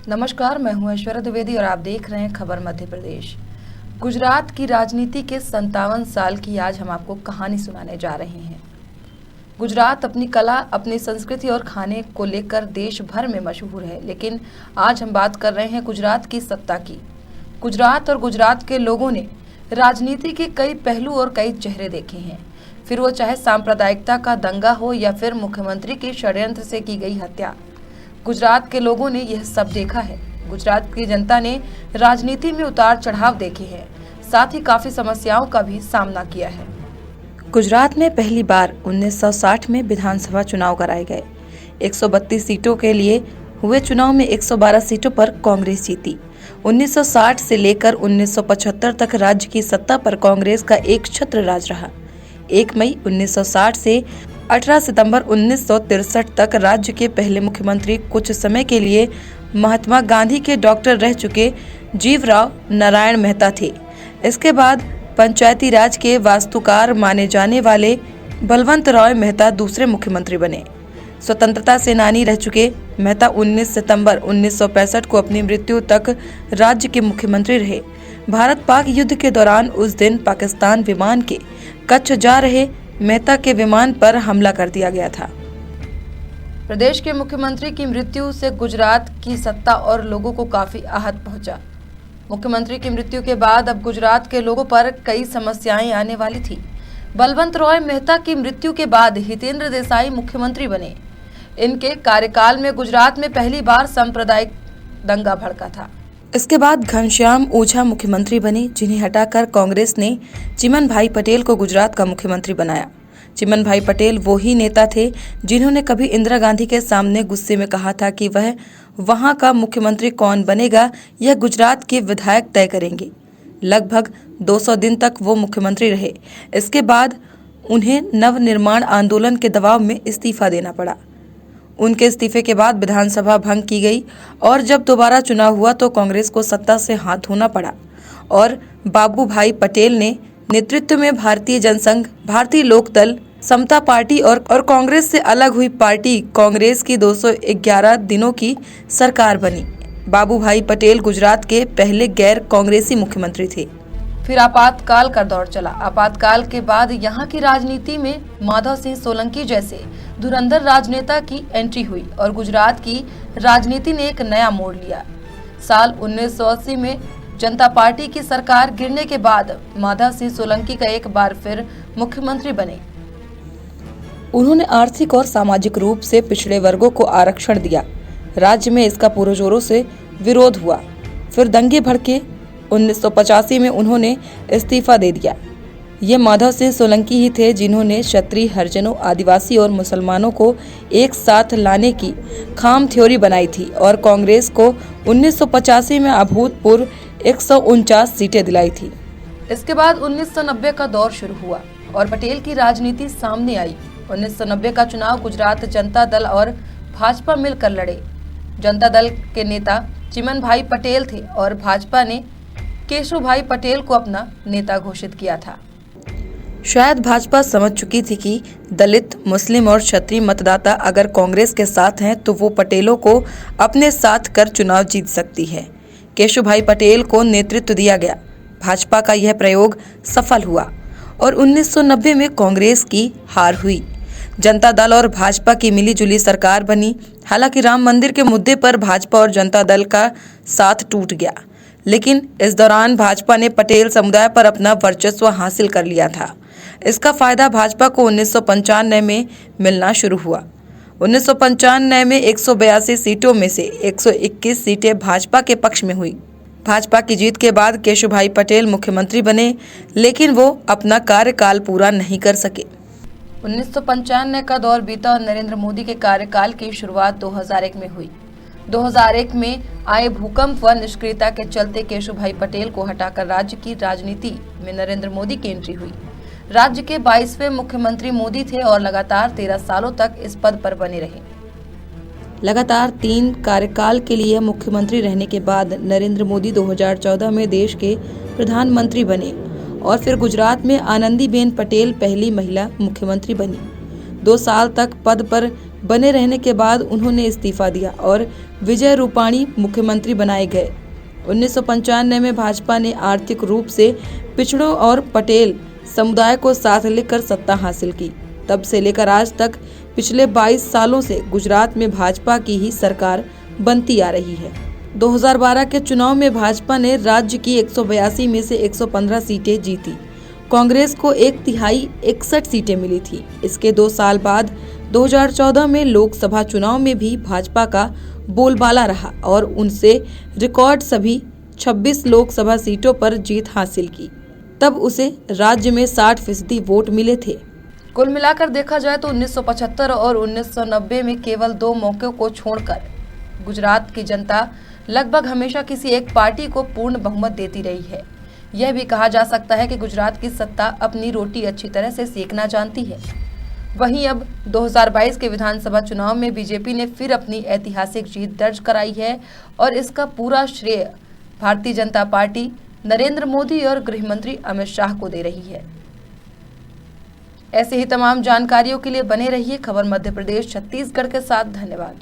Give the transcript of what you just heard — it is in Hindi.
नमस्कार, मैं हूं ऐश्वर्या द्विवेदी और आप देख रहे हैं खबर मध्य प्रदेश। गुजरात की राजनीति के 57 साल की आज हम आपको कहानी सुनाने जा रहे हैं। गुजरात अपनी कला, अपनी संस्कृति और खाने को लेकर देश भर में मशहूर है, लेकिन आज हम बात कर रहे हैं गुजरात की सत्ता की। गुजरात और गुजरात के लोगों ने राजनीति के कई पहलू और कई चेहरे देखे हैं, फिर वो चाहे सांप्रदायिकता का दंगा हो या फिर मुख्यमंत्री के षड्यंत्र से की गई हत्या। गुजरात के लोगों ने यह सब देखा है। गुजरात की जनता ने राजनीति में उतार चढ़ाव देखे हैं, साथ ही काफी समस्याओं का भी सामना किया है। गुजरात में पहली बार 1960 में विधानसभा चुनाव कराए गए। 132 सीटों के लिए हुए चुनाव में 112 सीटों पर कांग्रेस जीती। 1960 से लेकर 1975 तक राज्य की सत्ता पर कांग्रेस का एक छत्र राज रहा। 1 मई 1960 से 18 सितंबर 1963 तक राज्य के पहले मुख्यमंत्री कुछ समय के लिए महात्मा गांधी के डॉक्टर रह चुके जीवराव नारायण मेहता थे। इसके बाद पंचायती राज के वास्तुकार माने जाने वाले बलवंत राय मेहता दूसरे मुख्यमंत्री बने। स्वतंत्रता सेनानी रह चुके मेहता 19 सितंबर 1965 को अपनी मृत्यु तक राज्य के मुख्यमंत्री रहे। भारत पाक युद्ध के दौरान उस दिन पाकिस्तान विमान के कच्छ जा रहे मेहता के विमान पर हमला कर दिया गया था। प्रदेश के मुख्यमंत्री की मृत्यु से गुजरात की सत्ता और लोगों को काफी आहत पहुंचा। मुख्यमंत्री की मृत्यु के बाद अब गुजरात के लोगों पर कई समस्याएं आने वाली थी। बलवंत राय मेहता की मृत्यु के बाद हितेंद्र देसाई मुख्यमंत्री बने। इनके कार्यकाल में गुजरात में पहली बार सांप्रदायिक दंगा भड़का था। इसके बाद घनश्याम ओझा मुख्यमंत्री बने, जिन्हें हटाकर कांग्रेस ने चिमन भाई पटेल को गुजरात का मुख्यमंत्री बनाया। चिमन भाई पटेल वो ही नेता थे जिन्होंने कभी इंदिरा गांधी के सामने गुस्से में कहा था कि वह वहां का मुख्यमंत्री कौन बनेगा यह गुजरात के विधायक तय करेंगे। लगभग 200 दिन तक वो मुख्यमंत्री रहे। इसके बाद उन्हें नवनिर्माण आंदोलन के दबाव में इस्तीफा देना पड़ा। उनके इस्तीफे के बाद विधानसभा भंग की गई और जब दोबारा चुनाव हुआ तो कांग्रेस को सत्ता से हाथ धोना पड़ा और बाबू भाई पटेल ने नेतृत्व में भारतीय जनसंघ, भारतीय लोकदल, समता पार्टी और कांग्रेस से अलग हुई पार्टी कांग्रेस की 211 दिनों की सरकार बनी। बाबू भाई पटेल गुजरात के पहले गैर कांग्रेसी मुख्यमंत्री थे। फिर आपातकाल का दौर चला। आपातकाल के बाद यहाँ की राजनीति में माधव सिंह सोलंकी जैसे धुरंधर राजनेता की एंट्री हुई और गुजरात की राजनीति ने एक नया मोड़ लिया। साल 1980 में जनता पार्टी की सरकार गिरने के बाद माधव सिंह सोलंकी का एक बार फिर मुख्यमंत्री बने। उन्होंने आर्थिक और सामाजिक रूप से पिछड़े वर्गों को आरक्षण दिया। राज्य में इसका पुरजोरों से विरोध हुआ। फिर दंगे भड़के। 1985 में उन्होंने इस्तीफा दे दिया। ये माधव सिंह सोलंकी ही थे जिन्होंने क्षत्रिय, हरिजनों, आदिवासी और मुसलमानों को एक साथ लाने की खाम थ्योरी बनाई थी और कांग्रेस को 1985 में अभूतपूर्व 149 सीटें दिलाई थी। इसके बाद 1990 का दौर शुरू हुआ और पटेल की राजनीति सामने आई। 1990 का चुनाव गुजरात जनता दल और भाजपा मिलकर लड़े। जनता दल के नेता चिमन भाई पटेल थे और भाजपा ने केशव भाई पटेल को अपना नेता घोषित किया था। शायद भाजपा समझ चुकी थी कि दलित, मुस्लिम और क्षत्रिय मतदाता अगर कांग्रेस के साथ हैं तो वो पटेलों को अपने साथ कर चुनाव जीत सकती है। केशव भाई पटेल को नेतृत्व दिया गया। भाजपा का यह प्रयोग सफल हुआ और 1990 में कांग्रेस की हार हुई। जनता दल और भाजपा की मिलीजुली सरकार बनी। हालांकि राम मंदिर के मुद्दे पर भाजपा और जनता दल का साथ टूट गया, लेकिन इस दौरान भाजपा ने पटेल समुदाय पर अपना वर्चस्व हासिल कर लिया था। इसका फायदा भाजपा को 1995 में मिलना शुरू हुआ। 1995 में 182 सीटों में से 121 सीटें भाजपा के पक्ष में हुई। भाजपा की जीत के बाद केशव भाई पटेल मुख्यमंत्री बने, लेकिन वो अपना कार्यकाल पूरा नहीं कर सके। 1995 का दौर बीता और नरेंद्र मोदी के कार्यकाल की शुरुआत 2001 में हुई। 2001 में आए भूकंप व निष्क्रियता के चलते केशव भाई पटेल को हटाकर राज्य की राजनीति में नरेंद्र मोदी की एंट्री हुई। राज्य के 22वें मुख्यमंत्री मोदी थे और लगातार 13 सालों तक इस पद पर बने रहे। लगातार 3 कार्यकाल के लिए मुख्यमंत्री रहने के बाद नरेंद्र मोदी 2014 में देश के प्रधानमंत्री बने और फिर गुजरात में आनंदीबेन पटेल पहली महिला मुख्यमंत्री बनी। 2 साल तक पद पर बने रहने के बाद उन्होंने इस्तीफा दिया और विजय रूपाणी मुख्यमंत्री बनाए गए। 1995 में भाजपा ने आर्थिक रूप से पिछड़ों और पटेल समुदाय को साथ लेकर सत्ता हासिल की। तब से लेकर आज तक पिछले 22 सालों से गुजरात में भाजपा की ही सरकार बनती आ रही है। 2012 के चुनाव में भाजपा ने राज्य की 182 में से 115 सीटें जीती। कांग्रेस को 1/3 61 सीटें मिली थी। इसके 2 साल बाद 2014 में लोकसभा चुनाव में भी भाजपा का बोलबाला रहा और उनसे रिकॉर्ड सभी 26 लोकसभा सीटों पर जीत हासिल की। तब उसे राज्य में 60% वोट मिले थे। कुल मिलाकर देखा जाए तो 1975 और 1990 में केवल 2 मौकों को छोड़कर गुजरात की जनता लगभग हमेशा किसी एक पार्टी को पूर्ण बहुमत देती रही है। यह भी कहा जा सकता है कि गुजरात की सत्ता अपनी रोटी अच्छी तरह से सेकना जानती है। वहीं अब 2022 के विधानसभा चुनाव में बीजेपी ने फिर अपनी ऐतिहासिक जीत दर्ज कराई है और इसका पूरा श्रेय भारतीय जनता पार्टी, नरेंद्र मोदी और गृह मंत्री अमित शाह को दे रही है। ऐसे ही तमाम जानकारियों के लिए बने रहिए खबर मध्य प्रदेश छत्तीसगढ़ के साथ। धन्यवाद।